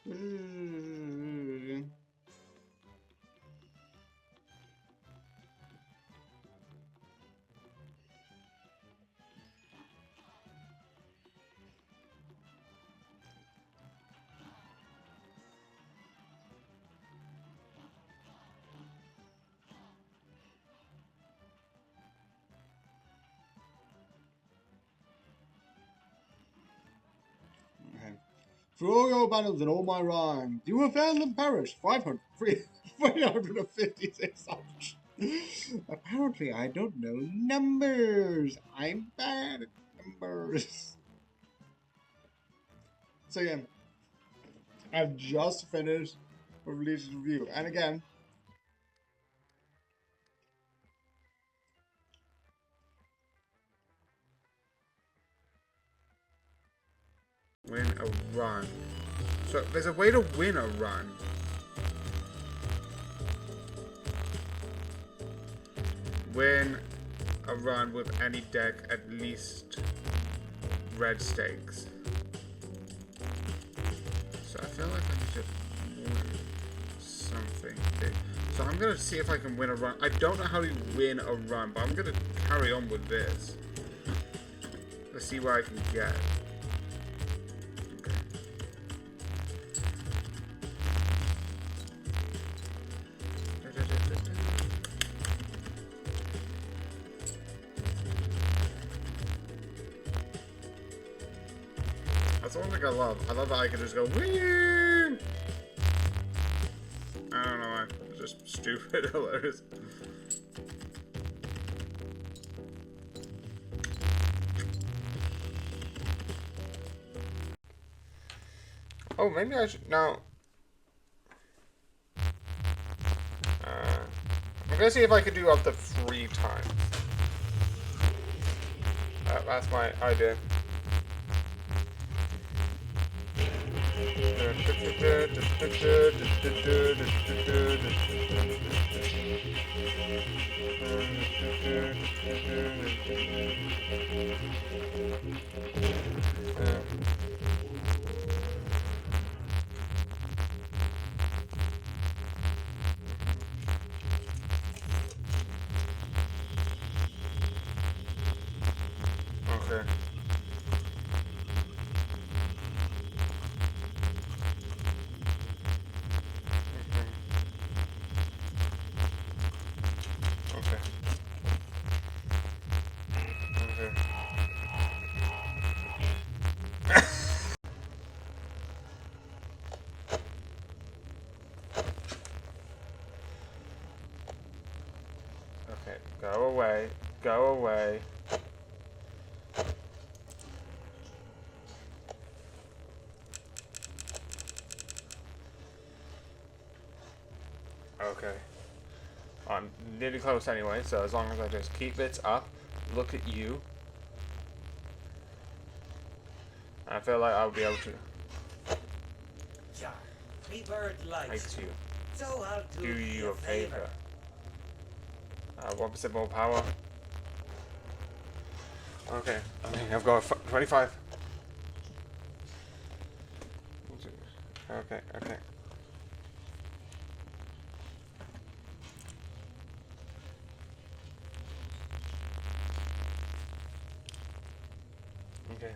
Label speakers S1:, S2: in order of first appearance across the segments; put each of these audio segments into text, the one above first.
S1: Mm. Okay. Through all your battles and all my rhymes, you have failed and perished. 356 Apparently, I don't know numbers. I'm bad at numbers. So yeah, I've just finished with Bleach's review, and again, win a run. So there's a way to win a run. Win a run with any deck at least red stakes. So I feel like I need to win something big. So I'm gonna see if I can win a run. I don't know how to win a run, but I'm gonna carry on with this. Let's see what I can get. That's the one thing I love. I love that I can just go, whee! I don't know why. It's just stupid, hilarious. Oh, maybe I should. No. I'm gonna see if I can do up to 3 times. That's my idea. Okay. Okay. Okay, go away. Go away. Okay. I'm nearly close anyway, so as long as I just keep it up, look at you. I feel like I'll be able to.
S2: Yeah, me bird likes
S1: you.
S2: So I'll
S1: Do you a favor. 1% more power. Okay, I mean, I've got 25. Okay, okay. Okay.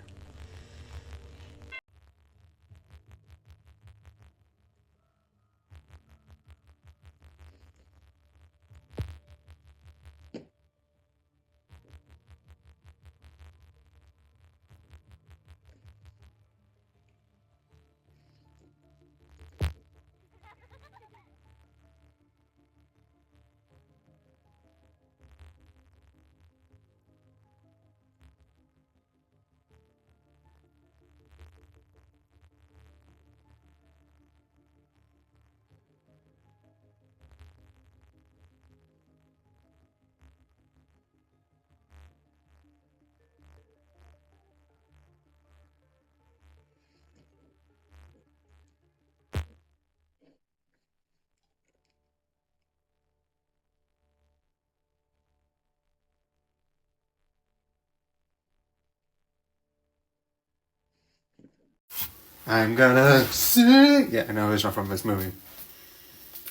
S3: I'm gonna sing. Yeah, I know it's not from this movie.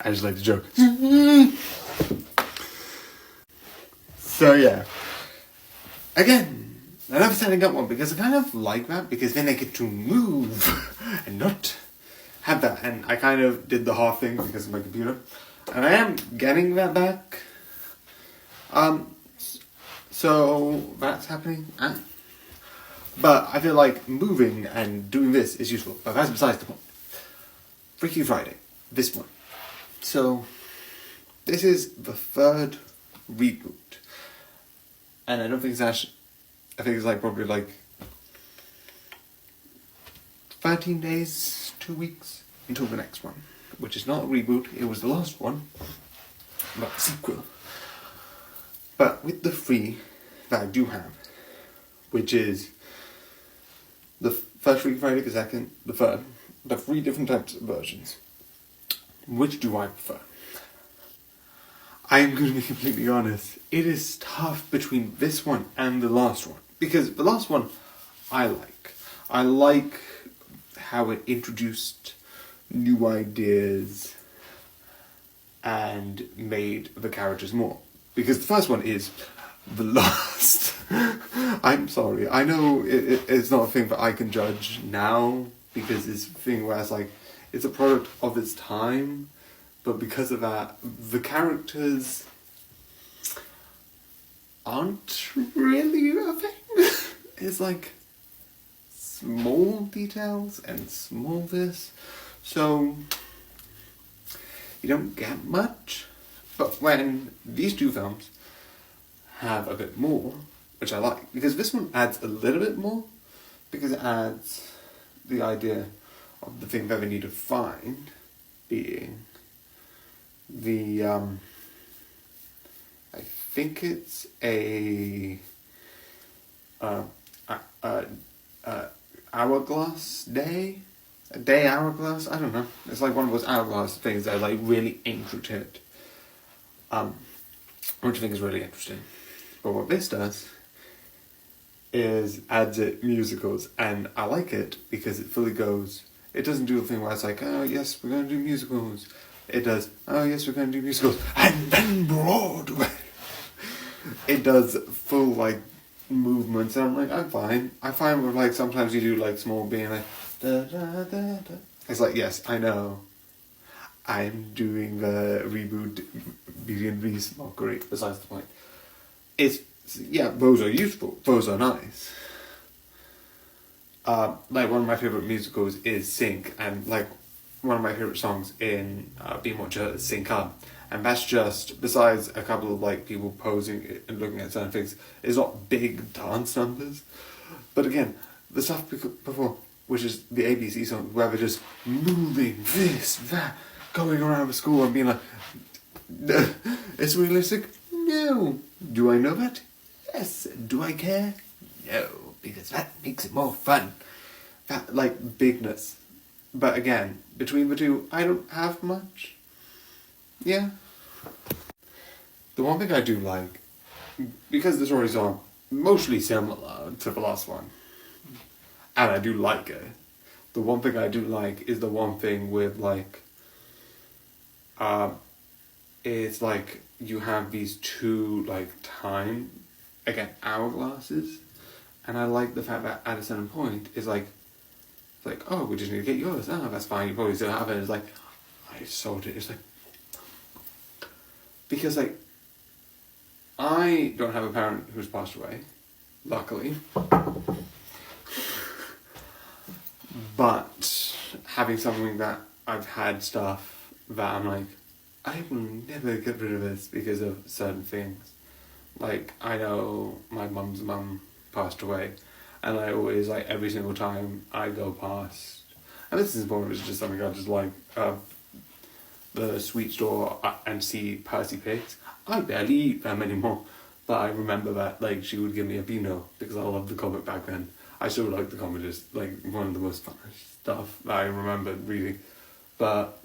S3: I just like the joke. So yeah. Again, I never said I got one because I kind of like that because then I get to move and not have that. And I kind of did the hard thing because of my computer. And I am getting that back. So that's happening. But I feel like moving and doing this is useful. But that's besides the point. Freaky Friday. This one. So, this is the third reboot. And I don't think it's actually... I think it's like probably like 13 days, 2 weeks until the next one. Which is not a reboot, it was the last one. But a sequel. But with the three that I do have, which is the first Freaky Friday, the second, the third, the 3 different types of versions. Which do I prefer? I am going to be completely honest. It is tough between this one and the last one. Because the last one, I like. I like how it introduced new ideas and made the characters more. Because the first one is the last. I'm sorry. I know it's not a thing that I can judge now. Because it's a thing where it's like, it's a product of its time, but because of that, the characters aren't really a thing. It's like small details and small this, so you don't get much. But when these two films have a bit more, which I like, because this one adds a little bit more, because it adds the idea of the thing that they need to find being the I think it's a hourglass day, a day hourglass. I don't know. It's like one of those hourglass things that are like really intricate, which I think is really interesting. But what this does is adds it musicals, and I like it because it fully goes. It doesn't do a thing where it's like, oh yes, we're going to do musicals. It does, oh yes, we're going to do musicals. And then Broadway. It does full, like, movements. And I'm like, I'm fine. I find where, like, sometimes you do, like, small being like, da da da da. It's like, yes, I know. I'm doing the reboot Beauty and the Beast mockery. Besides the point. It's, yeah, those are useful. Those are nice. Like, one of my favourite musicals is Sync, and, like, one of my favourite songs in Being Watcher is Sync Up. And that's just, besides a couple of, like, people posing and looking at certain things, it's not big dance numbers. But again, the stuff before, which is the ABC song, where they're just moving this, that, going around the school and being like, it's realistic? No. Do I know that? Yes. Do I care? No. Because that makes it more fun. That, like, bigness. But again, between the two, I don't have much. Yeah. The one thing I do like, because the stories are mostly similar to the last one, and I do like it, the one thing I do like is the one thing with, like, it's like you have these two, like, time, again, hourglasses. And I like the fact that at a certain point, it's like, oh, we just need to get yours. Oh, that's fine, you probably still have it. It's like, I sold it. It's like, because, like, I don't have a parent who's passed away, luckily. But having something that I've had stuff that I'm like, I will never get rid of this because of certain things. Like, I know my mum's mum passed away, and I always, like, every single time I go past, and this is important, it's just something I just like, the sweet store and see Percy Pigs. I barely eat them anymore, but I remember that, like, she would give me a Beano because I loved the comic back then. I still like the comic, it's like one of the most fun stuff that I remember reading, but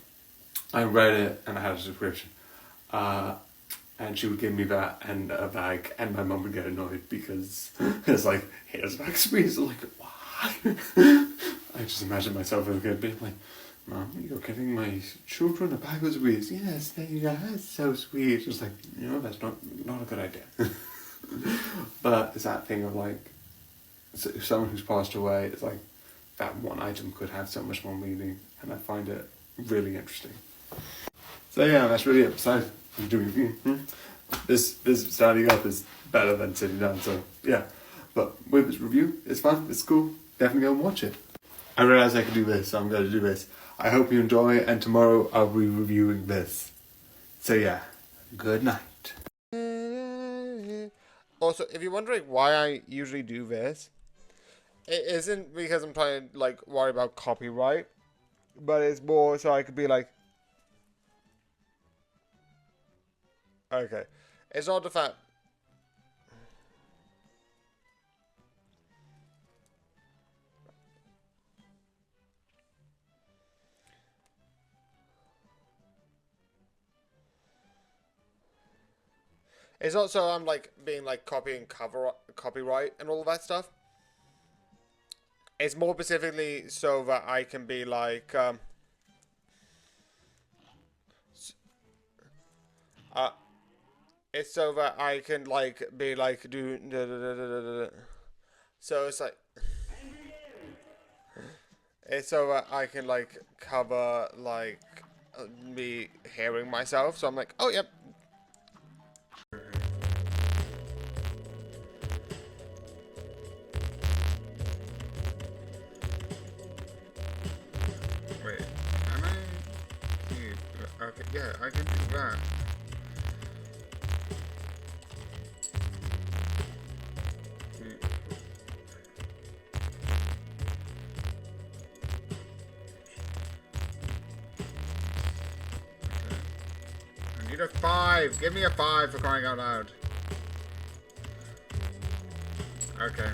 S3: I read it and I had a subscription. And she would give me that and a bag, and my mum would get annoyed because it's like, here's Max Squeeze. I'm like, why? I just imagine myself as a kid being like, Mom, you're giving my children a bag of sweets. Yes, there you go. That's so sweet. It's like, that's not a good idea. But it's that thing of like, if someone who's passed away, it's like that one item could have so much more meaning, and I find it really interesting. So yeah, that's really it. Besides doing this standing up is better than sitting down. So yeah, but with this review, it's fun. It's cool. Definitely go and watch it. I realised I could do this, so I'm going to do this. I hope you enjoy, and tomorrow I'll be reviewing this. So yeah, good night. Also, if you're wondering why I usually do this, it isn't because I'm trying to like worry about copyright, but it's more so I could be like, okay, it's not the fact. It's not so I'm like being like copying copyright and all of that stuff. It's more specifically so that I can be like, it's so that I can like be like so it's like, it's so that I can like cover like me hearing myself. So I'm like, oh yep.
S1: Wait, can I? Okay, yeah, I can do that. I need a 5. Give me a 5 for crying out loud. Okay.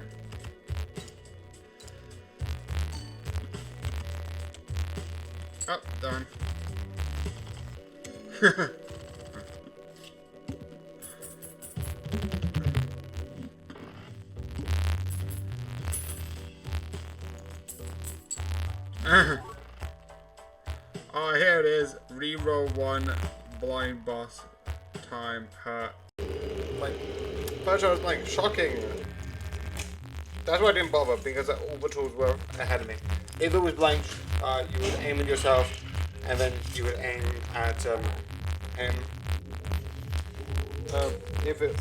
S1: Oh, done. Oh, here it is. Reroll 1 blind boss time per.
S3: Like, first I was like, shocking. That's why I didn't bother, because all the tools were ahead of me. If it was blank, you would aim at yourself, and then you would aim at him. If it,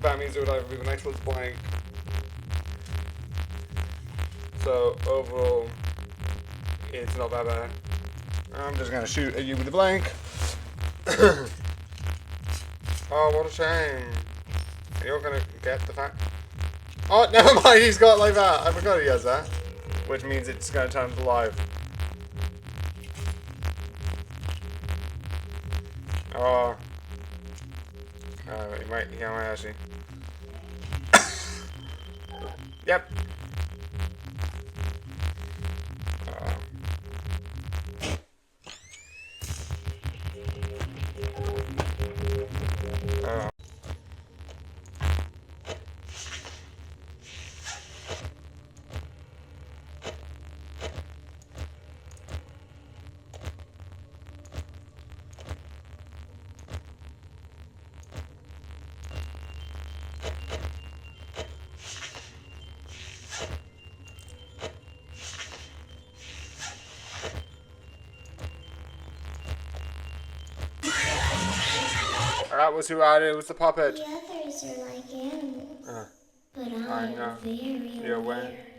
S3: that means it would either be the next one's blank. So overall, it's not that bad. I'm just gonna shoot at you with a blank. Oh, what a shame. You're gonna get the fact. Oh, never mind, he's got it like that. I forgot he has that. Which means it's gonna turn to live. Oh. He might actually. Yep. That was who I did with the puppet.
S4: The others are like animals, but
S3: I
S4: I'm
S3: know.
S4: very
S3: You're
S4: aware.
S3: aware.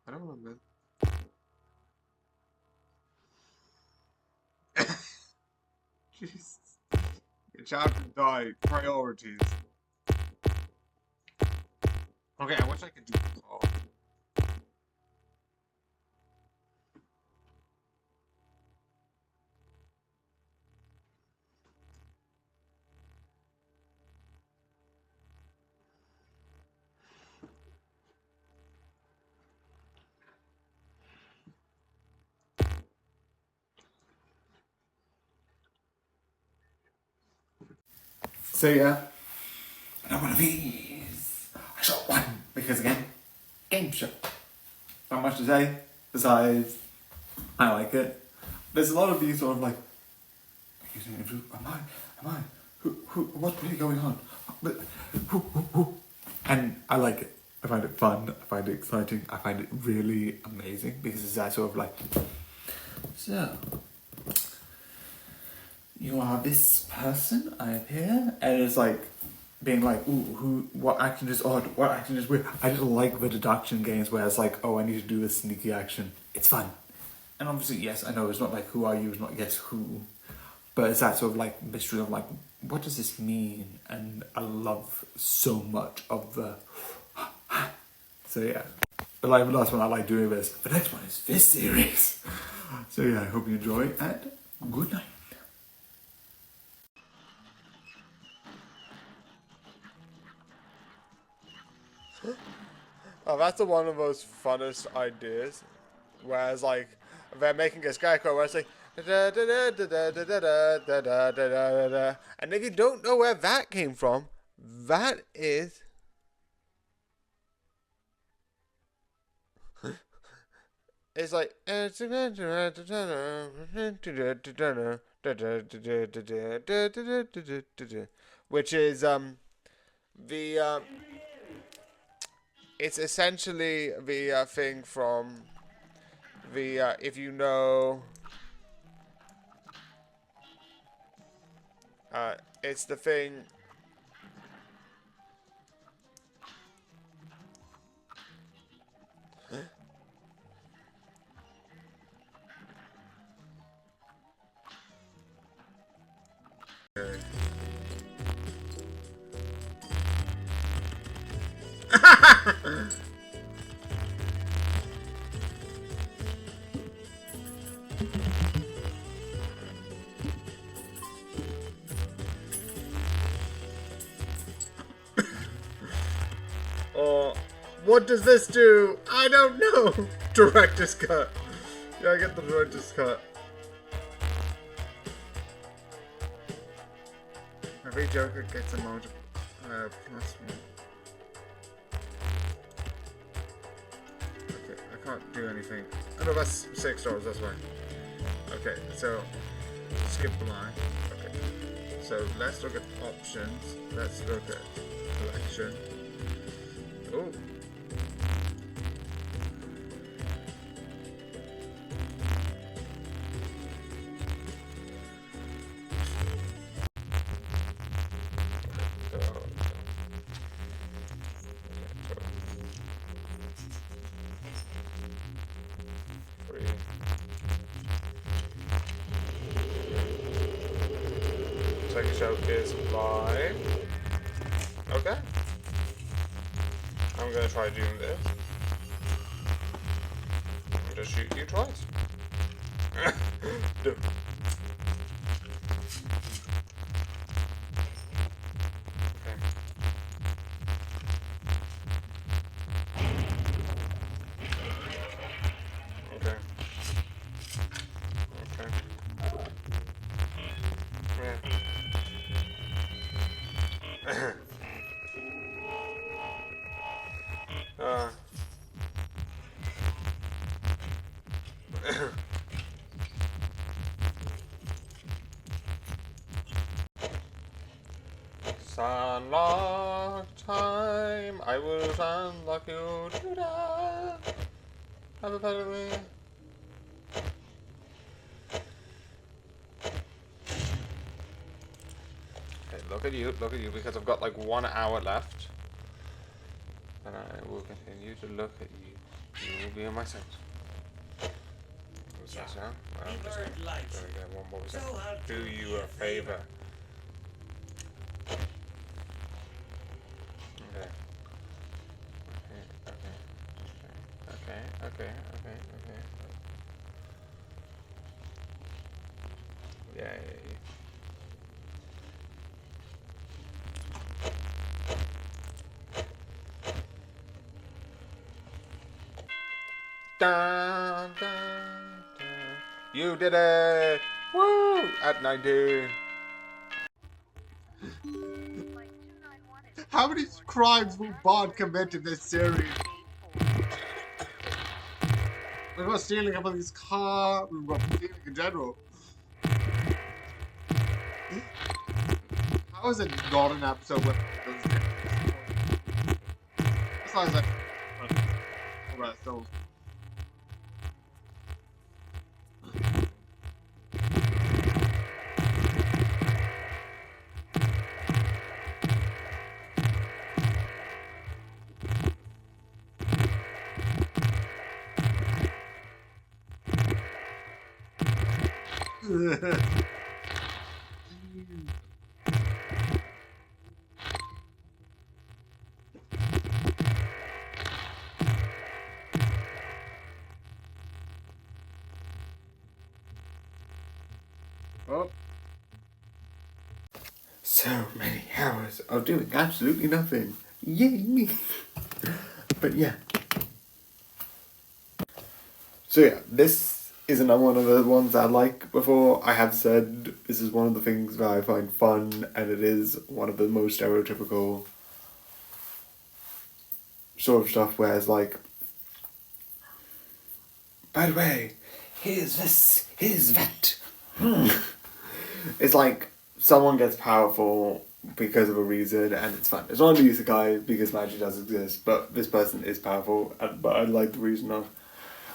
S3: I
S1: Come on, man. Jesus. Your chapter died. Priorities. Okay, I wish I could do this all.
S3: So yeah, another one of these. I shot one because again, game show. Not much to say besides I like it. There's a lot of these sort of like, am I? What's really going on? But who? And I like it. I find it fun. I find it exciting. I find it really amazing because it's that sort of like, so you are this person, I appear, and it's like being like, ooh, what action is odd, what action is weird. I just like the deduction games where it's like, oh, I need to do this sneaky action. It's fun. And obviously, yes, I know it's not like who are you, it's not guess who, but it's that sort of like mystery of like, what does this mean? And I love so much of the, so yeah. But like the last one I like doing this, the next one is this series. So yeah, I hope you enjoy and good night.
S1: Oh, that's one of those funnest ideas. Whereas, like, they're making a scarecrow where it's like, da da da da da da da da da da da da. And if you don't know where that came from, that is. It's like. Which is, the, it's essentially the thing from the, if you know, it's the thing. What does this do? I don't know. Director's cut. Yeah, I get the director's cut. Every Joker gets a motive plus one. Okay, I can't do anything. Oh no, that's $6, that's fine. Okay, so skip the line. Okay. So let's look at options. Let's look at collection. Oh. Second show is live. Okay. I'm gonna try doing this. I'm gonna shoot you twice. Do. Okay. Okay. Yeah. Sunlock time. I will sunlock you to death. Have a pet with me. Okay, look at you, because I've got like 1 hour left. And I will continue to look at you. You will be in my sight. What's that sound? Well, I'm just
S2: Bird light.
S1: gonna get one more.
S2: So I'll
S1: Do you a favor. Okay. Okay. Yeah. Dun, dun, dun. You did it! Woo! At 19.
S5: How many crimes will Bond commit in this series? We've got stealing somebody's car, we've got stealing in general. How is it not an episode where those things? Besides, like, alright, so. Oh.
S3: So many hours of doing absolutely nothing. Yay me. But yeah. So yeah, this is another one of the ones that I like before. I have said this is one of the things that I find fun, and it is one of the most stereotypical sort of stuff where it's like, by the way, here's this, here's that. It's like someone gets powerful because of a reason and it's fun. It's not an isekai because magic does exist, but this person is powerful, but I like the reason of,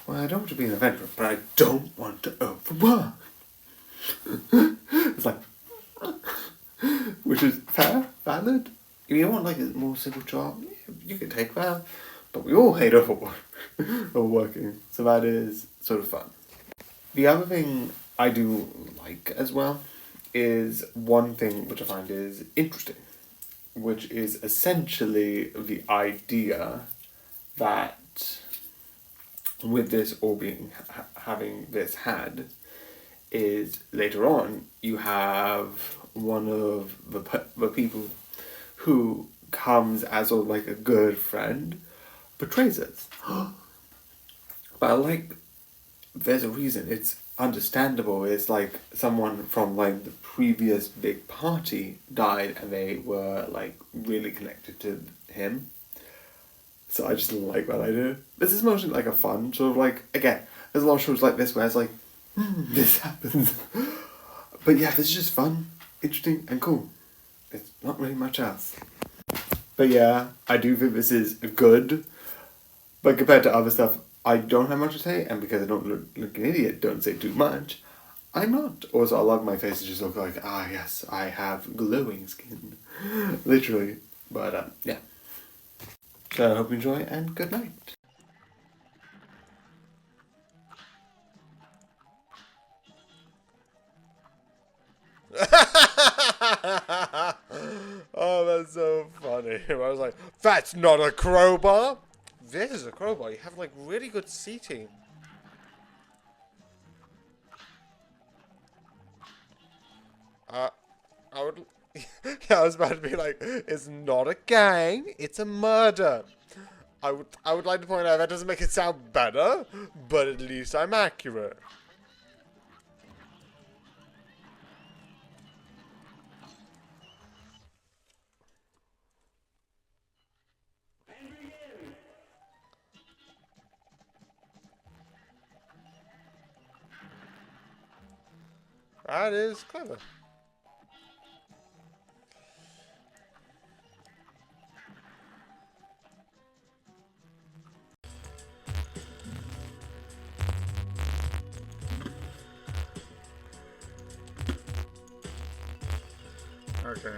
S3: well, I don't want to be an adventurer, but I don't want to overwork. It's like, which is fair, valid. If you want like a more simple job, yeah, you can take that. But we all hate overworking, so that is sort of fun. The other thing I do like as well is one thing which I find is interesting, which is essentially the idea that with this all being having this had is later on you have one of the people who comes as sort of like a good friend betrays us. But like there's a reason, it's understandable. It's like someone from like the previous big party died and they were like really connected to him. So I just like that idea. This is mostly like a fun sort of like, again, there's a lot of shows like this where it's like, this happens. But yeah, this is just fun, interesting and cool. It's not really much else. But yeah, I do think this is good. But compared to other stuff, I don't have much to say, and because I don't look like an idiot, don't say too much, I'm not. Also, I love my face to just look like, yes, I have glowing skin. Literally. But, yeah. So I hope you enjoy, and good night.
S1: Oh, that's so funny. I was like, that's not a crowbar. This is a crowbar. You have like really good seating. I would. Yeah, I was about to be like, it's not a gang. It's a murder. I would like to point out that doesn't make it sound better, but at least I'm accurate. That is clever.
S6: Okay,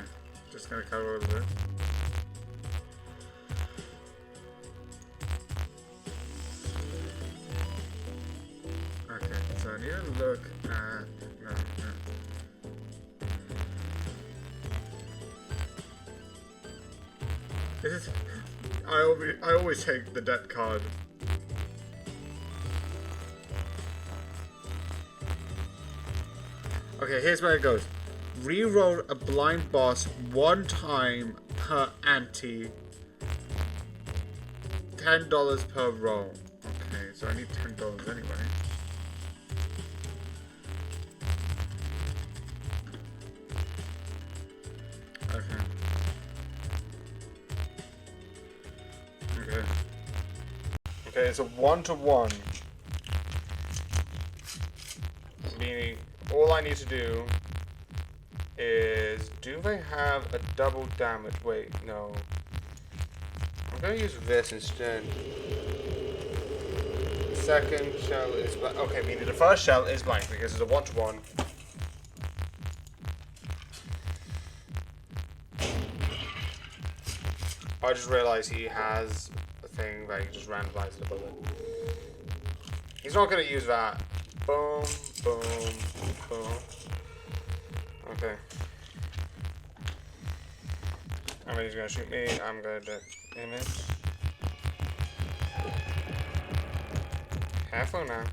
S6: just gonna cover a little bit.
S1: I need to look at... No. This is... I always take the debt card. Okay, here's where it goes. Reroll a blind boss 1 time per ante. $10 per roll. Okay, so I need $10 anyway. Okay, it's a 1-to-1. Meaning, all I need to do is... Do they have a double damage? Wait, no. I'm going to use this instead. Second shell is blank. Okay, meaning the first shell is blank because it's a 1-to-1. I just realized he has a thing that he can just randomize the bullet. He's not going to use that. Boom, boom, boom. Okay. I mean, he's going to shoot me. I'm going to image. Careful now.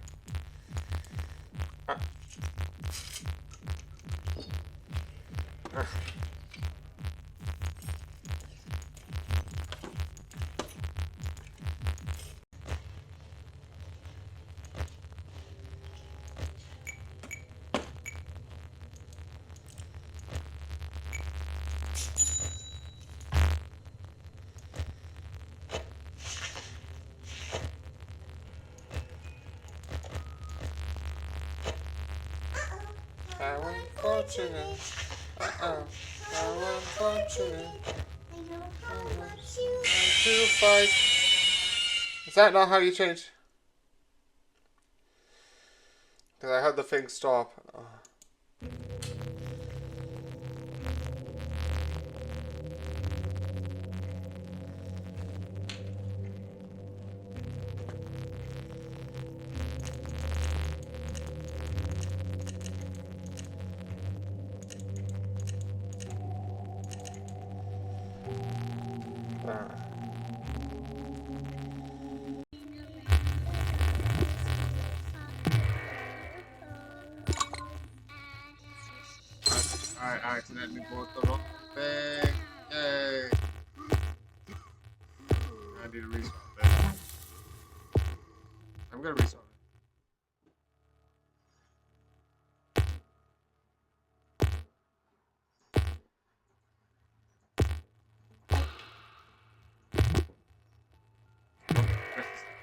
S1: How unfortunate. How unfortunate. To fight. Is that not how you change? Because I heard the thing stop.
S5: I accidentally bought the wrong thing. Yay! I need to restart this. I'm gonna restart it.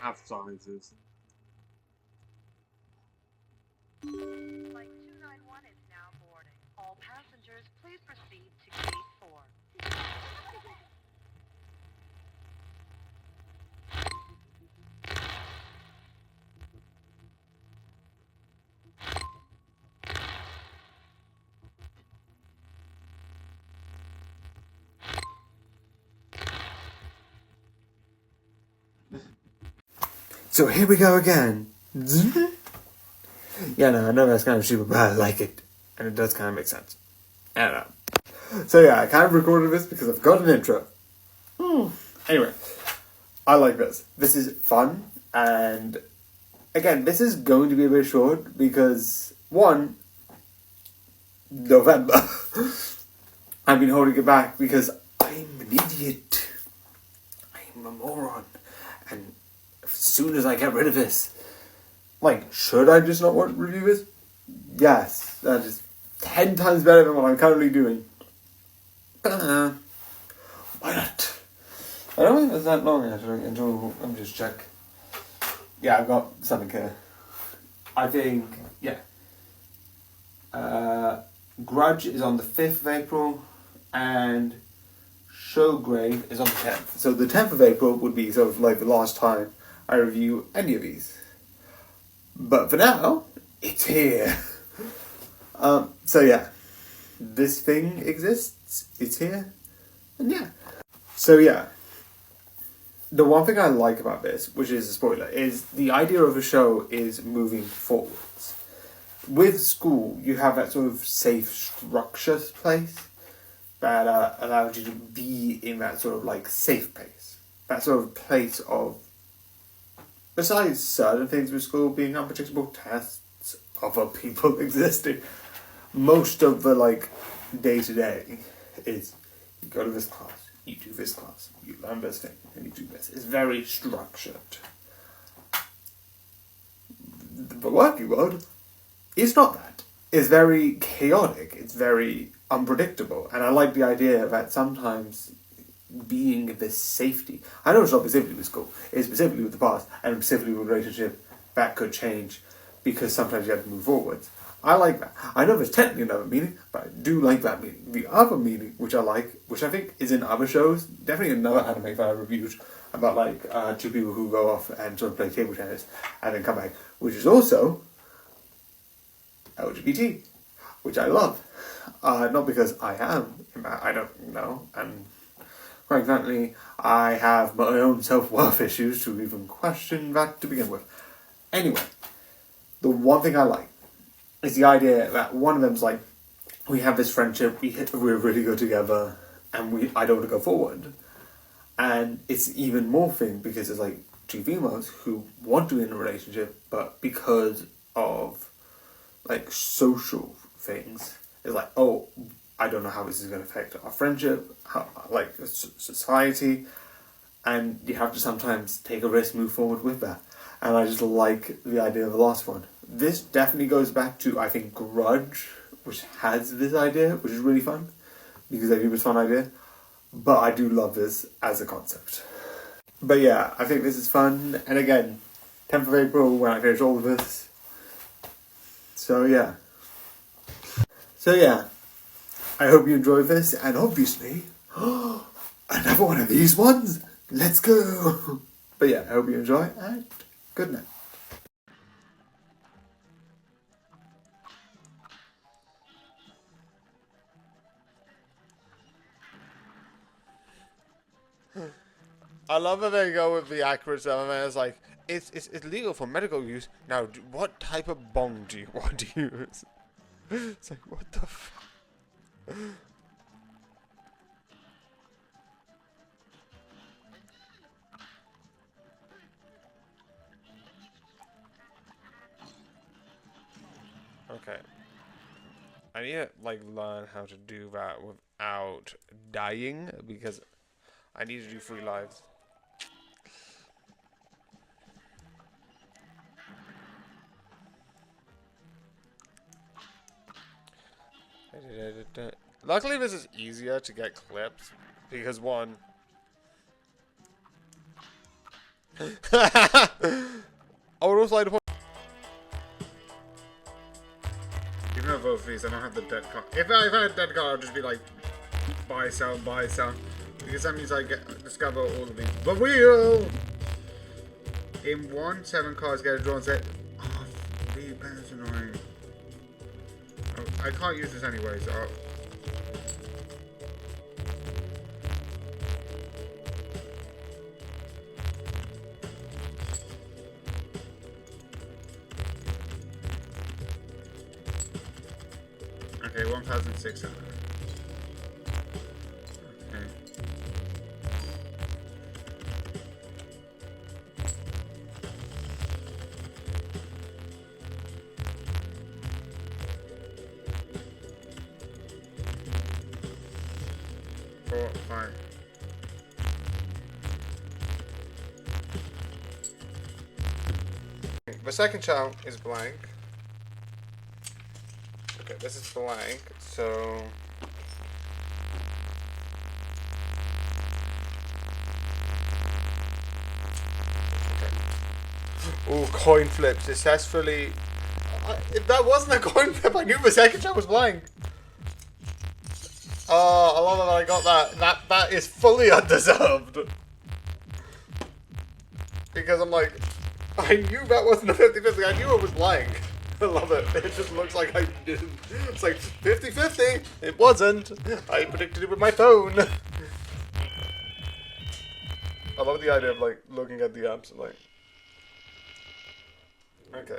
S5: Half sizes.
S7: Flight 291 is now boarding. All passengers, please proceed to gate 4.
S3: So here we go again. Yeah, no, I know that's kind of stupid, but I like it. And it does kind of make sense. I don't know. So yeah, I kind of recorded this because I've got an intro. Anyway, I like this. This is fun. And again, this is going to be a bit short because, one, November. I've been holding it back because I'm an idiot. I'm a moron. And as soon as I get rid of this, like, should I just not want to review this? Yes. That is 10 times better than what I'm currently doing. Why not? I don't think it's that long actually until I'm just check. Yeah, I've got something here. I think, yeah. Grudge is on the 5th of April and Showgrave is on the 10th. So the 10th of April would be sort of like the last time I review any of these. But for now, it's here. So yeah, this thing exists, it's here, and yeah. So yeah, the one thing I like about this, which is a spoiler, is the idea of a show is moving forwards. with school, you have that sort of safe, structured place that allows you to be in that sort of like safe place. That sort of place of, besides certain things with school being unpredictable, tests, other people existing, most of the like day to day is you go to this class, you do this class, you learn this thing, and you do this. It's very structured. The working world is not that. It's very chaotic. It's very unpredictable. And I like the idea that sometimes being this safety, I know it's not specifically with school, it's specifically with the past, and specifically with relationship, that could change because sometimes you have to move forwards. I like that. I know there's technically another meaning, but I do like that meaning. The other meaning, which I like, which I think is in other shows, definitely another anime that I reviewed, about like two people who go off and sort of play table tennis and then come back, which is also LGBT, which I love. Not because I am, I don't know, and quite frankly, I have my own self-worth issues to even question that to begin with. Anyway, the one thing I like is the idea that one of them's like, we have this friendship, we're really good together, and I don't want to go forward. And it's even more thing because it's like two females who want to be in a relationship, but because of like social things, it's like, oh, I don't know how this is going to affect our friendship, like society, and you have to sometimes take a risk, move forward with that. And I just like the idea of the last one. This definitely goes back to, I think, Grudge, which has this idea, which is really fun, because I think it's a fun idea. But I do love this as a concept. But yeah, I think this is fun. And again, 10th of April when I finish all of this. So yeah. I hope you enjoyed this. And obviously, another one of these ones. Let's go. But yeah, I hope you enjoy. And good night.
S1: I love that they go with the accurate stuff. And it's like, it's legal for medical use. Now, what type of bong do you want to use? It's like, what the f... Okay. I need to, like, learn how to do that without dying, because I need to do 3 lives. Luckily, this is easier to get clips, because one... I would also like to point...
S6: Even though both of these, I don't have the dead card. If I had a dead card, I'd just be like, buy, sell, buy, sell. Because that means I discover all of these. The wheel! In one, 7 cards get a drawn set. Oh, that's annoying. Oh, I can't use this anyway, so... Okay, 1,600. Okay. Four, 5. The second channel is blank. Okay, this is blank, so... Okay. Ooh, coin flip successfully. If that wasn't a coin flip, I knew the second shot was blank. Oh, I love that I got that. That is fully undeserved. Because I'm like, I knew that wasn't a 50-50, I knew it was blank. I love it. It just looks like I didn't. It's like 50-50. It wasn't. I predicted it with my phone. I love the idea of like looking at the apps and like. Okay.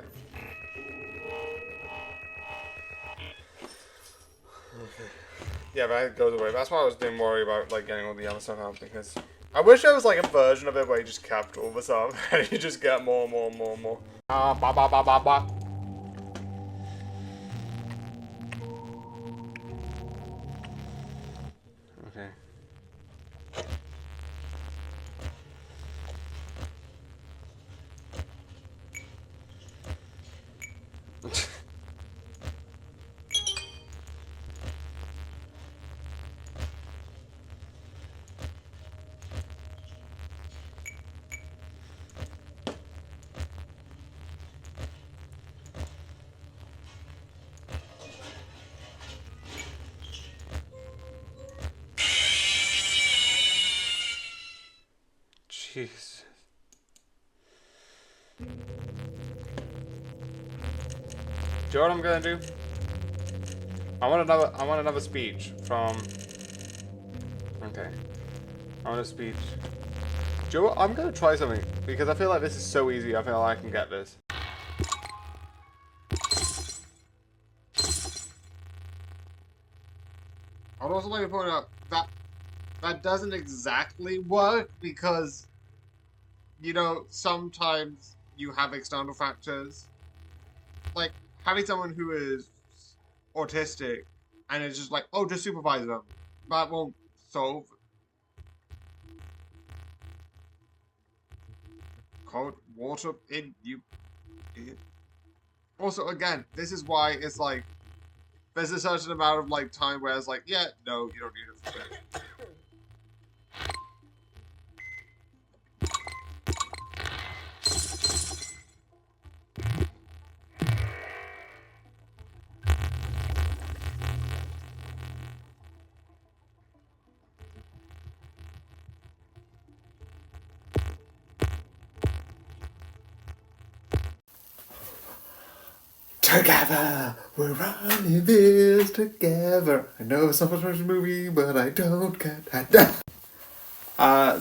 S6: Yeah, but it goes away. That's why I was doing worry about like getting all the other stuff out, because I wish there was like a version of it where you just kept all the stuff and you just get more and more and more and more. Ba ba ba ba ba. Okay. Jeez. Do you know what I'm gonna do? I want another speech from. Okay. I want a speech. Do you know what? I'm gonna try something because I feel like this is so easy. I feel like I can get this.
S5: I'd also like to point out that that doesn't exactly work because, you know, sometimes you have external factors. Like, having someone who is autistic and it's just like, oh, just supervise them. That won't solve. Cold water in you. Also, again, this is why it's like, there's a certain amount of like time where it's like, yeah, no, you don't need it for this.
S3: Together, we're running this together. I know it's not a movie, but I don't get that.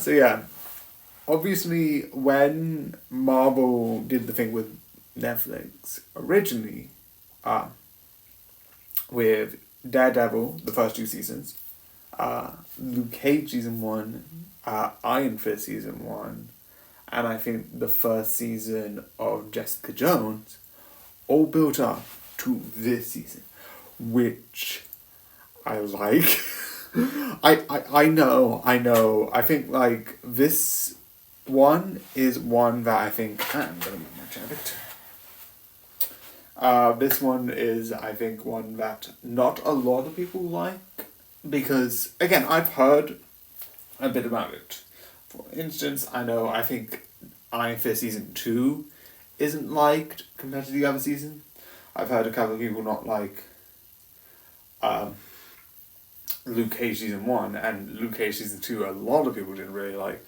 S3: So yeah, obviously when Marvel did the thing with Netflix originally, with Daredevil, the first 2 seasons, Luke Cage season 1, Iron Fist season 1, and I think the first season of Jessica Jones, all built up to this season, which I like. I know. I think like this one is one that I think I'm gonna move my chair a bit. This one is, I think, one that not a lot of people like because again I've heard a bit about it. For instance, I think Iron Fist season 2 isn't liked compared to the other season. I've heard a couple of people not like Luke Cage season 1 and Luke Cage season 2 a lot of people didn't really like.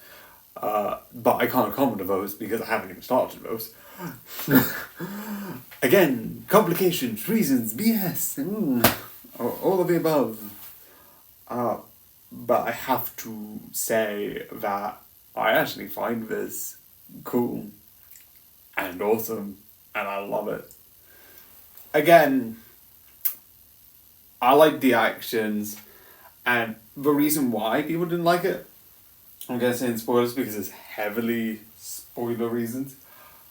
S3: But I can't comment on those because I haven't even started those. Again, complications, reasons, BS, all of the above. But I have to say that I actually find this cool and awesome, and I love it. Again, I like the actions, and the reason why people didn't like it, I'm going to say in spoilers because it's heavily spoiler reasons,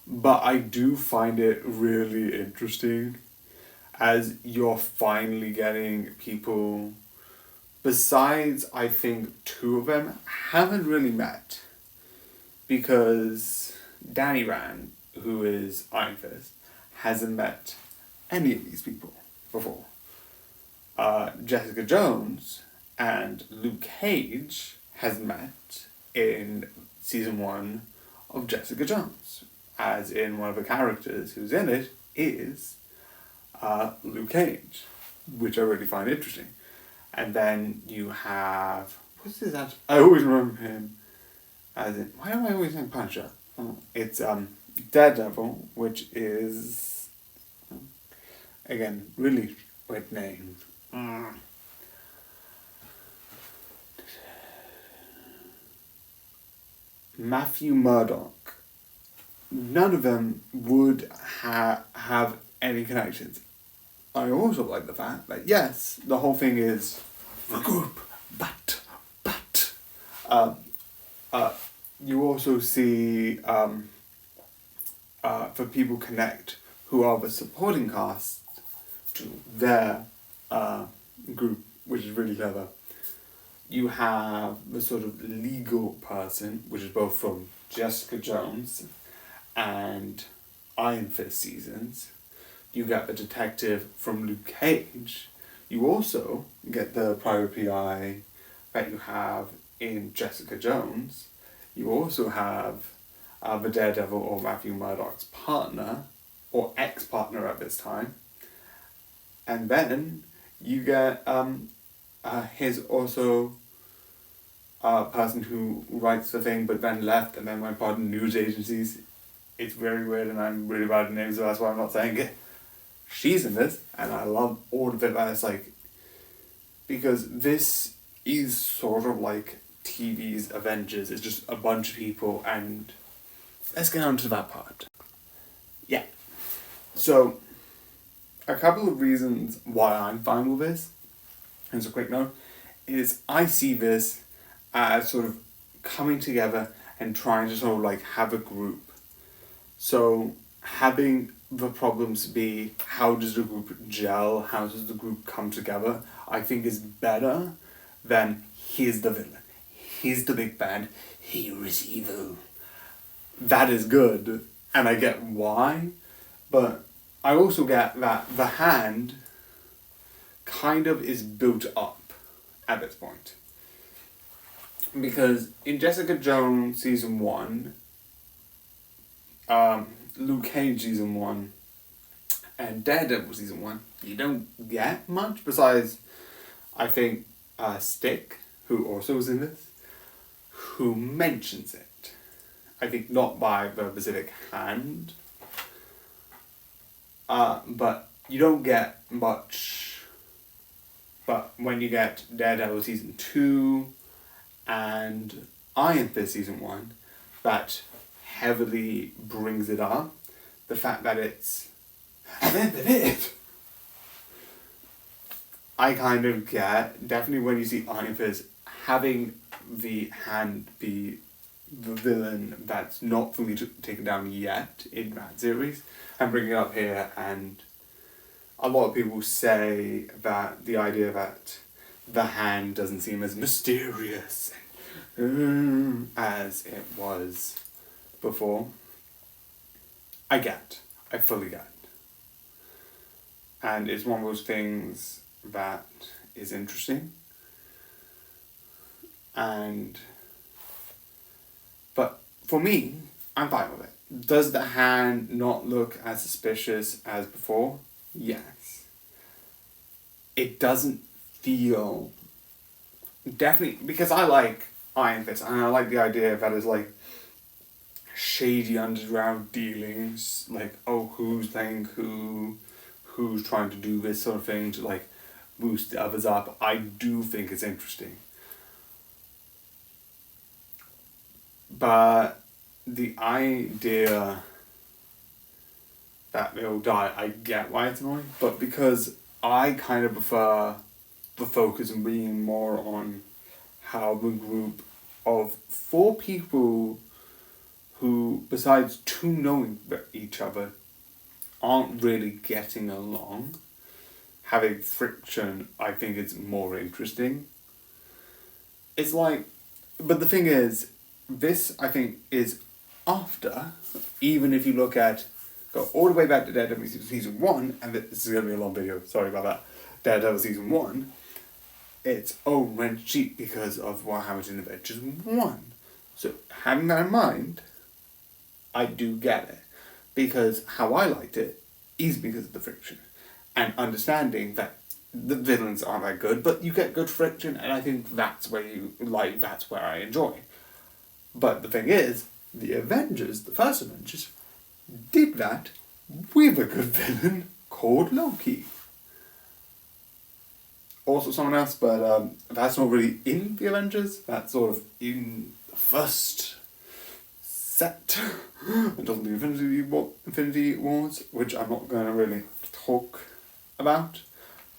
S3: but I do find it really interesting as you're finally getting people, besides I think 2 of them, haven't really met, because Danny Rand, who is Iron Fist, hasn't met any of these people before. Jessica Jones and Luke Cage has met in season 1 of Jessica Jones, as in one of the characters who's in it is Luke Cage, which I really find interesting. And then you have, what's his name? I always remember him as in, why am I always saying Punisher? It's Daredevil, which is, again, really weird name. Matthew Murdock. None of them would have any connections. I also like the fact that, yes, the whole thing is the group, but, you also see, for people connect who are the supporting cast to their group, which is really clever. You have the sort of legal person, which is both from Jessica Jones and Iron Fist seasons. You get the detective from Luke Cage. You also get the private PI that you have in Jessica Jones. You also have the Daredevil or Matthew Murdock's partner, or ex-partner at this time. And then you get his also person who writes the thing but then left and then went part of news agencies. It's very weird and I'm really bad at names, so that's why I'm not saying it. She's in this, and I love all of it, but it's like, because this is sort of like TV's Avengers. It's just a bunch of people, and let's get on to that part. Yeah. So, a couple of reasons why I'm fine with this, as a quick note, is I see this as sort of coming together and trying to sort of like have a group. So, having the problems be, how does the group gel, how does the group come together, I think is better than, here's the villain, here's the big bad, here is evil. That is good, and I get why, but I also get that the Hand kind of is built up at this point. Because in Jessica Jones season 1, Luke Cage season 1, and Daredevil season 1, you don't get much besides, I think, Stick, who also was in this, who mentions it. I think not by the specific Hand, but you don't get much. But when you get Daredevil season 2 and Iron Fist season 1, that heavily brings it up. The fact that it's, and then it. I kind of get, definitely when you see Iron Fist, having the Hand be the villain that's not fully taken down yet in that series, and bringing it up here, and a lot of people say that the idea that the Hand doesn't seem as mysterious as it was before. I fully get. And it's one of those things that is interesting. But for me, I'm fine with it. Does the Hand not look as suspicious as before? Yes. It doesn't feel, definitely, because I like Iron Fist, and I like the idea that it's like shady underground dealings, like, oh, who's playing who's trying to do this sort of thing to like boost the others up. I do think it's interesting. But the idea that they'll die, I get why it's annoying, but because I kind of prefer the focus on being more on how the group of 4 people who, besides 2 knowing each other, aren't really getting along, having friction, I think is more interesting. It's like, but the thing is, this, I think, is after, even if you look at, go all the way back to Daredevil season 1, and this is going to be a long video, sorry about that, Daredevil season 1, it's, oh, went cheap because of what happened in Avengers 1. So, having that in mind, I do get it. Because how I liked it is because of the friction. And understanding that the villains aren't that good, but you get good friction, and I think that's where that's where I enjoy. But the thing is, the Avengers, the first Avengers, did that with a good villain called Loki. Also someone else, but that's not really in the Avengers, that's sort of in the first set until the Infinity Wars, which I'm not going to really talk about.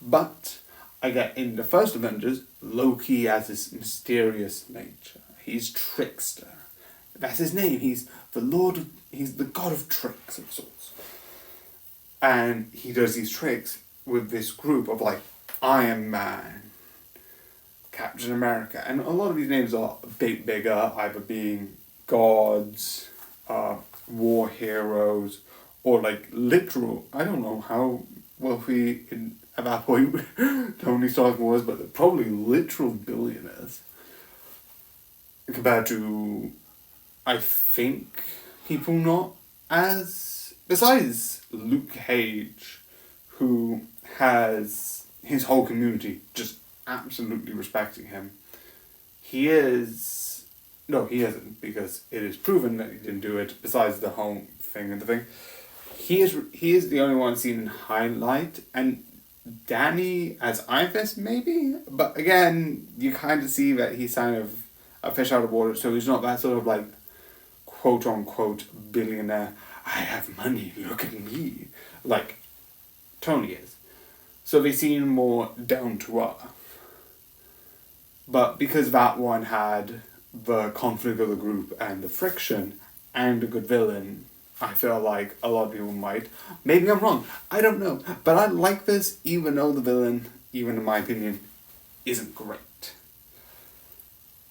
S3: But I get in the first Avengers, Loki has this mysterious nature. He's trickster. That's his name. He's the god of tricks of sorts. And he does these tricks with this group of like Iron Man, Captain America, and a lot of these names are a bit bigger, either being gods, war heroes, or like literal, I don't know how wealthy at that point Tony Stark was, but they're probably literal billionaires. Compared to, I think, people not as, besides Luke Cage, who has his whole community just absolutely respecting him. He isn't, because it is proven that he didn't do it, besides the whole thing and the thing. He is the only one seen in highlight, and Danny as Iron Fist, maybe? But again, you kind of see that he's kind of a fish out of water, so he's not that sort of like, quote-unquote, billionaire, I have money, look at me, like Tony is. So they seem more down to earth. But because that one had the conflict of the group and the friction and a good villain, I feel like a lot of people might. Maybe I'm wrong. I don't know. But I like this even though the villain, even in my opinion, isn't great.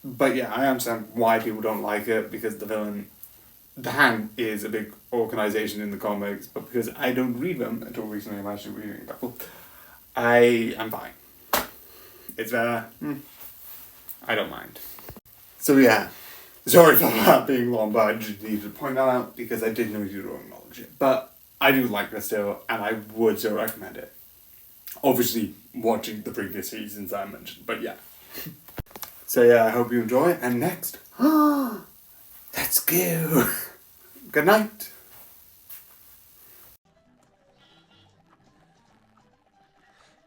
S3: But yeah, I understand why people don't like it, because the villain, the Hand is a big organization in the comics, but because I don't read them until recently, I'm actually reading a couple, I am fine. It's better. I don't mind. So yeah, sorry for that being long, but I just needed to point that out because I didn't know you to acknowledge it. But I do like this still, and I would still recommend it. Obviously, watching the previous seasons I mentioned, but yeah. So yeah, I hope you enjoy, and next, let's go. Good night.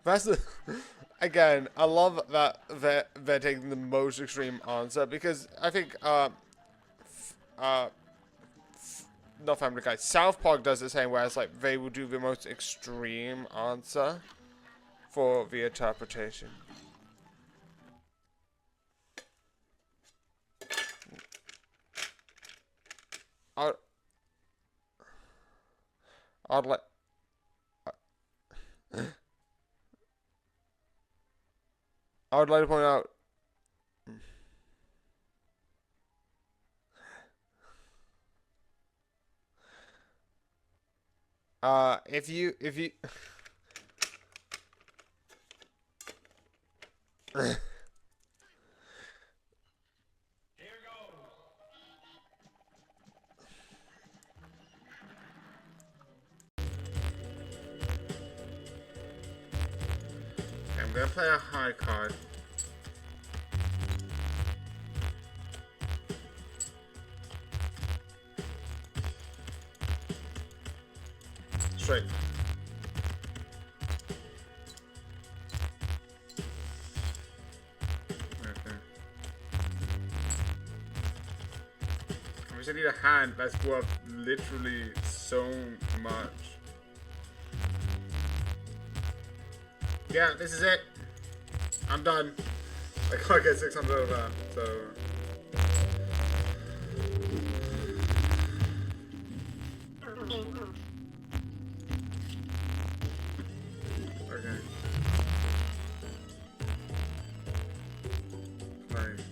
S6: That's the, again, I love that they're taking the most extreme answer, because I think not Family Guy, South Park does the same, where it's like they will do the most extreme answer for the interpretation. I'd like. I would like to point out. If you.
S1: I'm gonna play a high card. Straight. Okay. I wish I need a hand that's worth literally so much. Yeah, this is it. I'm done. I can't get 600 of that, so. Okay. Fine.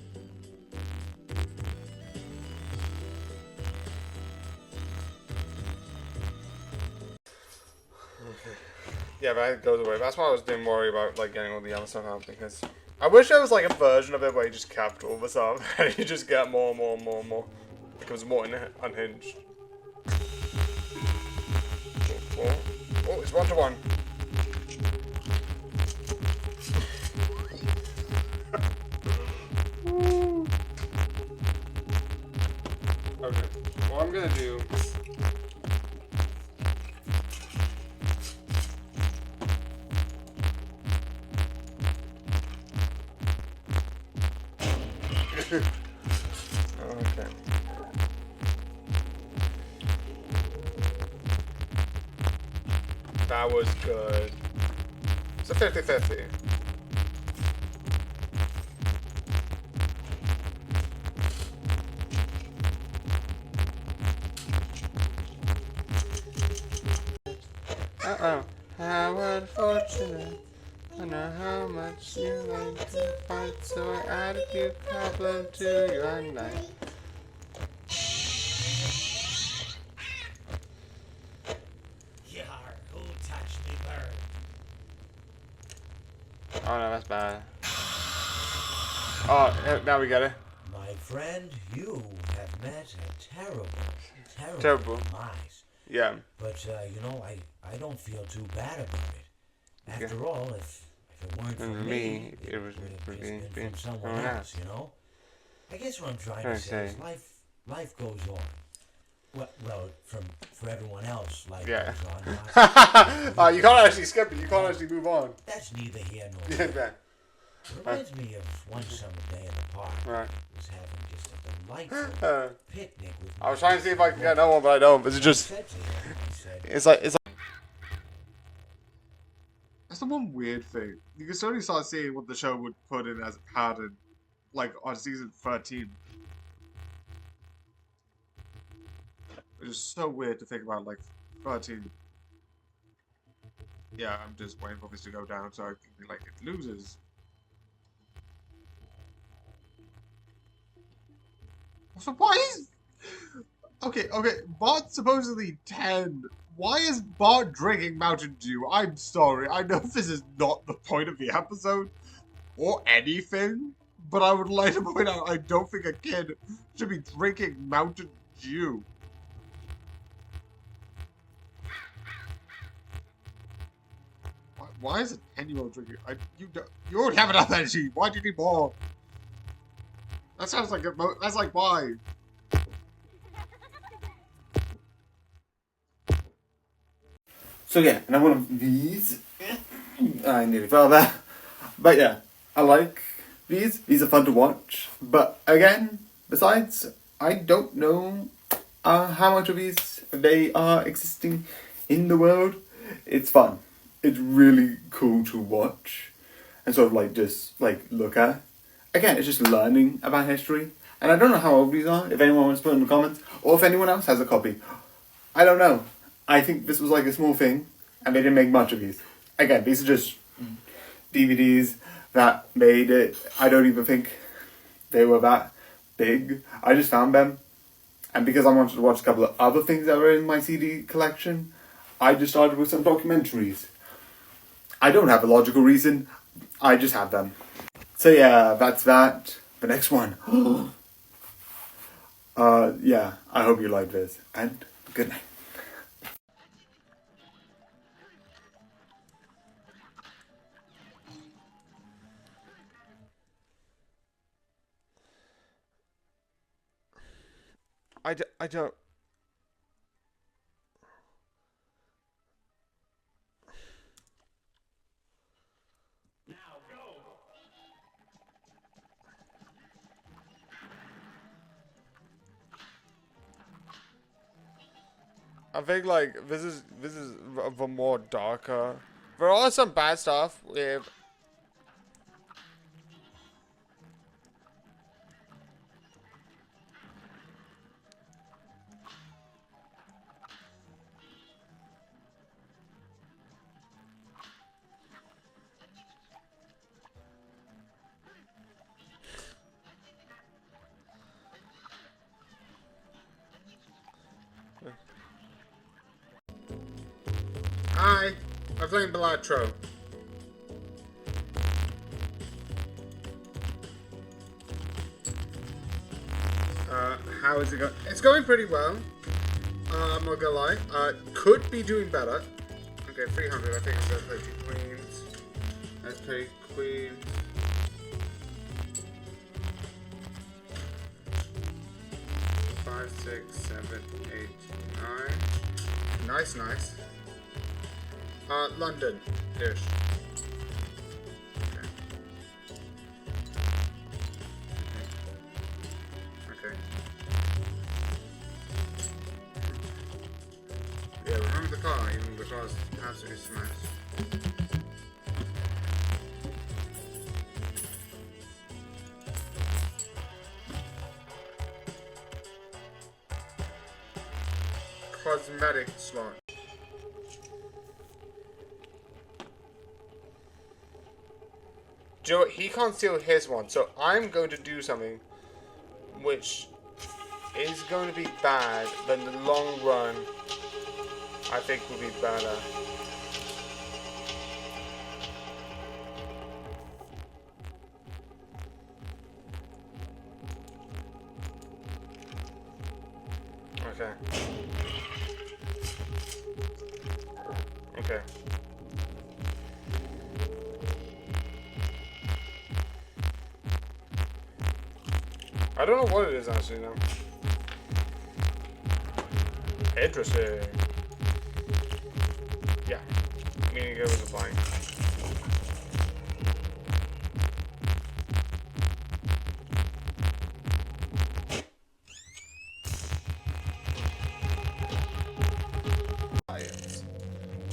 S6: Yeah, but it goes away. That's why I didn't worry about like getting all the other stuff out, because I wish there was like a version of it where you just kept all this up and you just get more and more and more and more. It becomes more unhinged. Oh, it's 1-to-1. Okay, what I'm gonna do. Okay. That was good.
S1: It's a 50-50. Uh-oh. How unfortunate. I know how much you like to fight, so I add a few problems to your night.
S2: Yar, who touched me bird?
S1: Oh no, that's bad. Oh, now we get it.
S2: My friend, you have met a terrible
S1: Terrible.
S2: demise.
S1: Yeah.
S2: But, you know, I don't feel too bad about it. After all, if it weren't for me, it would have just been from someone else, you know? I guess what I'm trying to say is life goes on. Well, for everyone else, life
S1: Yeah.
S2: goes on.
S1: Oh, you can't actually skip it. You can't actually move on.
S2: That's neither here nor there.
S1: Yeah.
S2: It reminds me of one summer day in the park.
S1: Right.
S2: I was having just a delightful picnic with
S1: I was trying to see if I can get another one, but I don't. But it's just,
S2: said to him, I said,
S1: it's like.
S5: That's the one weird thing. You can slowly start seeing what the show would put in as a pattern, like on season 13. Which is so weird to think about, like 13. Yeah, I'm just waiting for this to go down so I can be like, it loses. So why is... Okay, Bart's supposedly 10. Why is Bart drinking Mountain Dew? I'm sorry, I know this is not the point of the episode, or anything, but I would like to point out I don't think a kid should be drinking Mountain Dew. Why is a 10-year-old drinking? You already have enough energy. Why do you need more? That sounds like that's like why.
S3: So yeah, another one of these. I nearly fell there. But yeah, I like these. These are fun to watch. But again, besides, I don't know how much of these they are existing in the world. It's fun. It's really cool to watch and sort of like just like look at. Again, it's just learning about history. And I don't know how old these are, if anyone wants to put in the comments, or if anyone else has a copy. I don't know. I think this was like a small thing, and they didn't make much of these. Again, these are just DVDs that made it. I don't even think they were that big. I just found them, and because I wanted to watch a couple of other things that were in my CD collection, I just started with some documentaries. I don't have a logical reason, I just have them. So yeah, that's that. The next one. Yeah, I hope you liked this, and good night.
S1: I don't. I think like this is the more darker. There are some bad stuff with. Hi, I'm playing Balatro. How is it going? It's going pretty well. I'm not gonna lie. Could be doing better. Okay, 300. I think I'm gonna play 2 queens. Let's play queens. Five, 6, 7, 8, 9. Nice. London-ish. Okay. Yeah, remember the car, even the car's absolutely smashed. cosmetic slot. Do you know what? He can't steal his one, so I'm going to do something which is going to be bad, but in the long run, I think will be better. Okay. Okay. I don't know what it is actually now. Interesting. Yeah. Meaning it was applying. Science.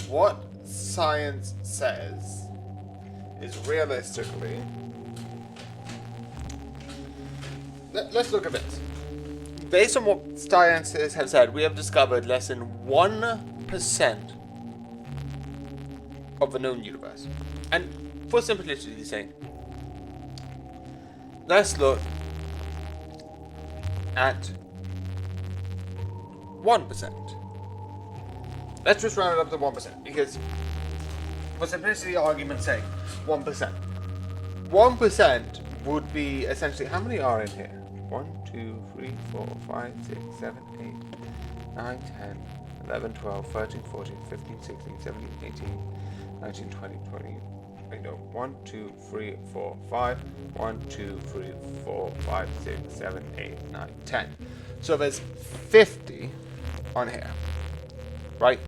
S1: What science says is realistically. Let's look at this. Based on what scientists have said, we have discovered less than 1% of the known universe. And for simplicity's sake, let's look at 1%. Let's just round it up to 1%, because for simplicity's argument's sake, 1%. 1% would be essentially, how many are in here? 1, 2, 3, 4, 5, 6, 7, 8, 9, 10, 11, 12, 13, 14, 15, 16, 17, 18, 19, 20, 20. Wait, no. 1, 2, 3, 4, 5. 1, 2, 3, 4, 5, 6, 7, 8, 9, 10. So there's 50 on here. Right?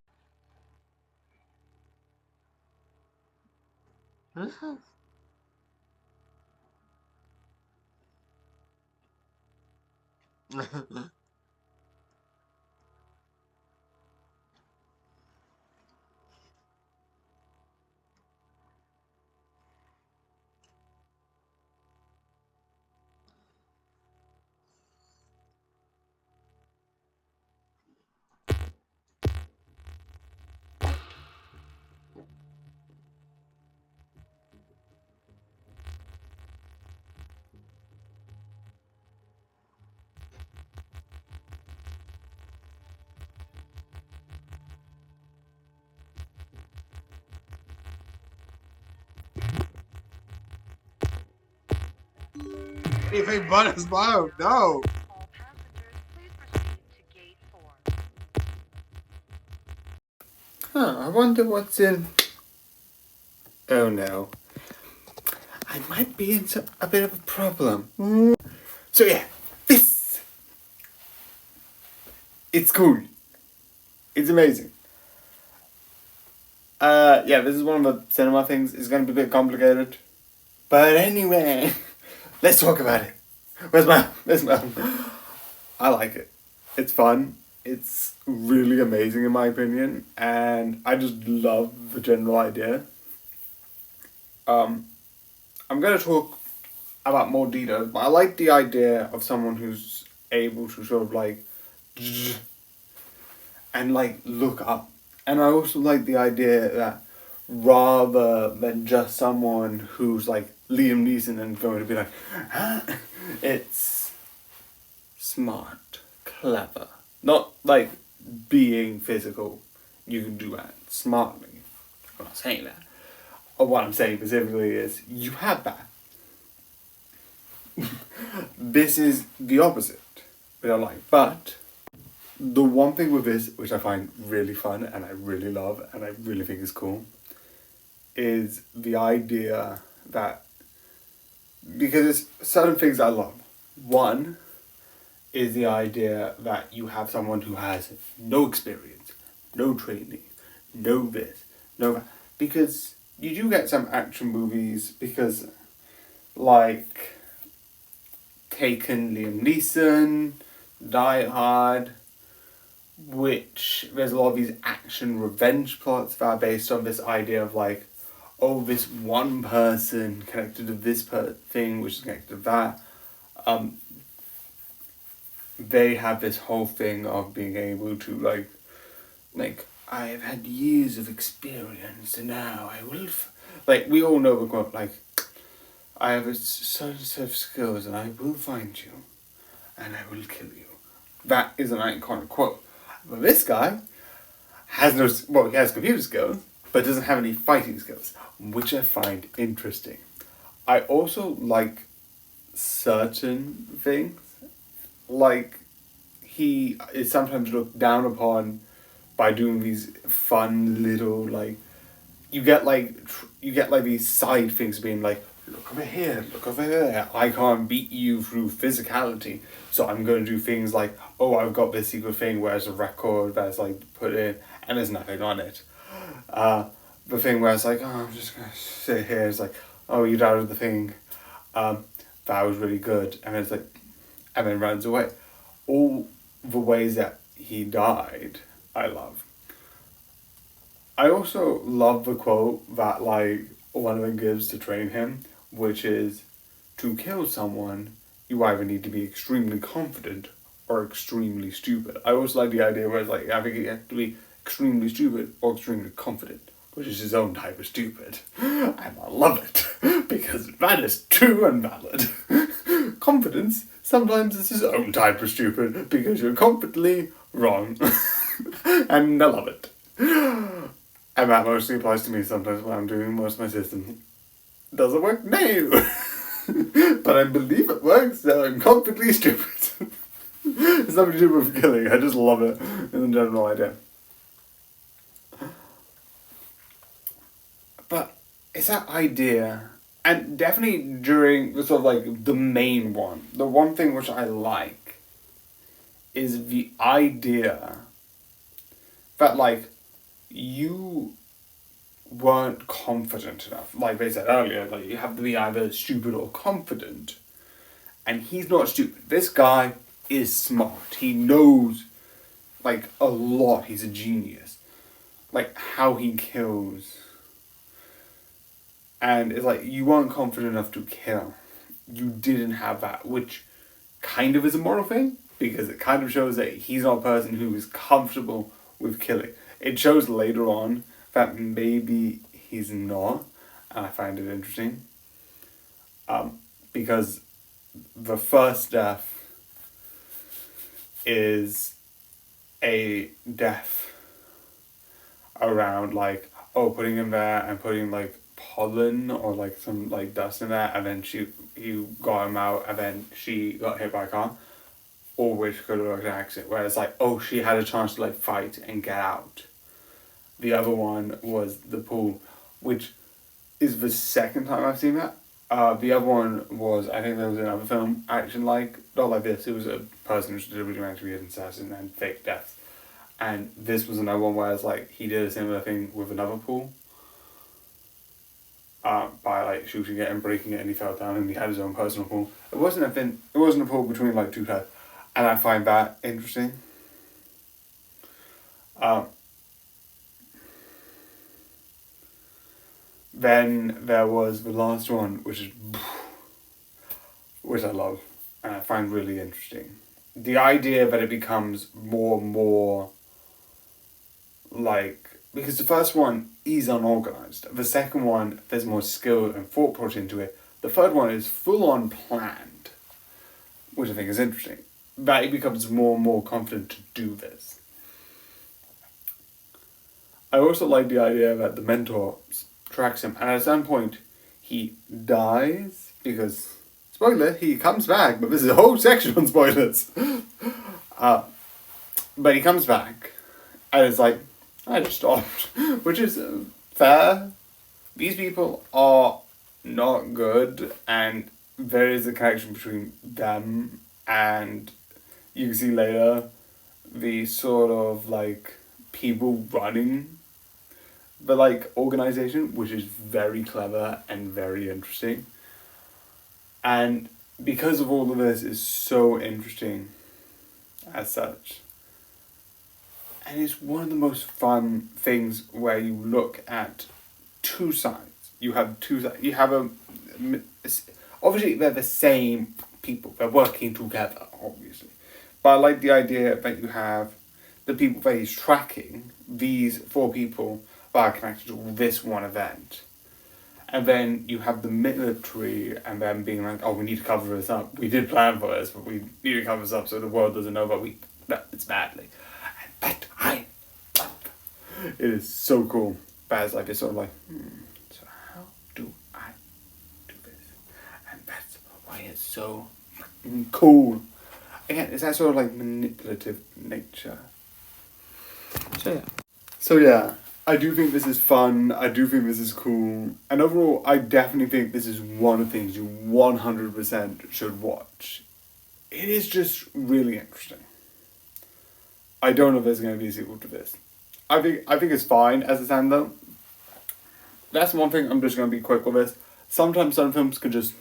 S5: Anything but his mom, no.
S7: All passengers, please proceed to gate 4.
S3: I wonder what's in. Oh no. I might be in a bit of a problem. So yeah, this. It's cool. It's amazing. Yeah, this is one of the cinema things. It's going to be a bit complicated. But anyway, let's talk about it. Where's my... I like it. It's fun. It's really amazing in my opinion. And I just love the general idea. I'm going to talk about more details, but I like the idea of someone who's able to sort of like... and like look up. And I also like the idea that rather than just someone who's like Liam Neeson and going to be like, huh? It's smart, clever. Not like being physical. You can do that smartly. I'm not saying that. Or what I'm saying specifically is you have that. This is the opposite, which I like. But the one thing with this, which I find really fun and I really love and I really think is cool, is the idea that, because there's certain things I love. One is the idea that you have someone who has no experience, no training, no this, no that. Because you do get some action movies, because like Taken, Liam Neeson, Die Hard, which there's a lot of these action revenge plots that are based on this idea of like, oh, this one person connected to this thing, which is connected to that. They have this whole thing of being able to like like, I have had years of experience, and now I will, like, we all know the quote, like, I have a certain set of skills, and I will find you, and I will kill you. That is an iconic quote. But this guy has no, well, he has computer skills, but doesn't have any fighting skills, which I find interesting. I also like certain things, like he is sometimes looked down upon by doing these fun little, like, you get like these side things being like, look over here, look over there, I can't beat you through physicality, so I'm going to do things like, oh, I've got this secret thing where it's a record that's like put in and there's nothing on it. The thing where it's like, oh, I'm just going to sit here, it's like, oh, you doubted the thing, that was really good, and it's like, and then runs away. All the ways that he died, I love. I also love the quote that, like, one of them gives to train him, which is, to kill someone, you either need to be extremely confident or extremely stupid. I also like the idea where it's like, I think you have to be extremely stupid or extremely confident, which is his own type of stupid. And I love it, because that is true and valid. Confidence sometimes is his own type of stupid, because you're confidently wrong. And I love it. And that mostly applies to me sometimes when I'm doing most of my system. Does it work? No! But I believe it works, so I'm confidently stupid. It's nothing to do with killing, I just love it in the general idea. But it's that idea, and definitely during the sort of like the main one, the one thing which I like is the idea that, like, you weren't confident enough. Like they said earlier, like, you have to be either stupid or confident. And he's not stupid. This guy is smart. He knows, like, a lot. He's a genius. Like, how he kills. And it's like, you weren't confident enough to kill. You didn't have that, which kind of is a moral thing, because it kind of shows that he's not a person who is comfortable with killing. It shows later on that maybe he's not, and I find it interesting. Because the first death is a death around, like, oh, putting him there and putting, like, pollen or, like, some, like, dust in there, and then you got him out, and then she got hit by a car, or which could have looked an accident, where it's like, oh, she had a chance to, like, fight and get out. The other one was the pool, which is the second time I've seen that. The other one was, I think there was another film, action like, not like this, it was a person who's deliberately meant to be an assassin and fake death. And this was another one where it's like, he did a similar thing with another pool. By, like, shooting it and breaking it, and he fell down and he had his own personal pool. It wasn't a pool between, like, two types. And I find that interesting. Then there was the last one, which I love, and I find really interesting. The idea that it becomes more and more, like, because the first one is unorganized. The second one, there's more skill and thought put into it. The third one is full on planned, which I think is interesting. That he becomes more and more confident to do this. I also like the idea that the mentor tracks him, and at some point he dies because, spoiler, he comes back, but this is a whole section on spoilers. But he comes back, and it's like, I just stopped, which is fair. These people are not good, and there is a connection between them, and you can see later the sort of, like, people running the, like, organization, which is very clever and very interesting. And because of all of this, is so interesting as such. And it's one of the most fun things where you look at two sides. You have two sides. You have obviously they're the same people. They're working together, obviously. But I like the idea that you have the people that he's tracking, these 4 people that are connected to this one event. And then you have the military and them being like, oh, we need to cover this up. We did plan for this, but we need to cover this up so the world doesn't know that it's badly. And that I love. It is so cool. But it's like, it's sort of like, so how do I do this? And that's why it's so fucking cool. Again, it's that sort of like manipulative nature. So yeah, I do think this is fun, I do think this is cool, and overall I definitely think this is one of the things you 100% should watch. It is just really interesting. I don't know if there's going to be a sequel to this. I think it's fine as a standalone. That's one thing, I'm just going to be quick with this. Sometimes some films can just...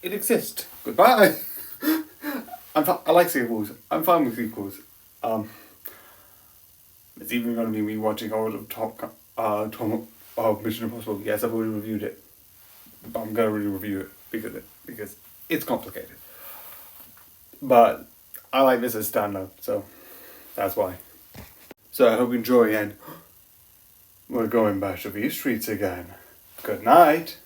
S3: it exists. Goodbye! I like sequels. I'm fine with sequels. It's even going to be me watching all of Mission Impossible. Yes, I've already reviewed it. But I'm going to review it because it's complicated. But I like this as standalone, so that's why. So I hope you enjoy, and we're going back to these streets again. Good night.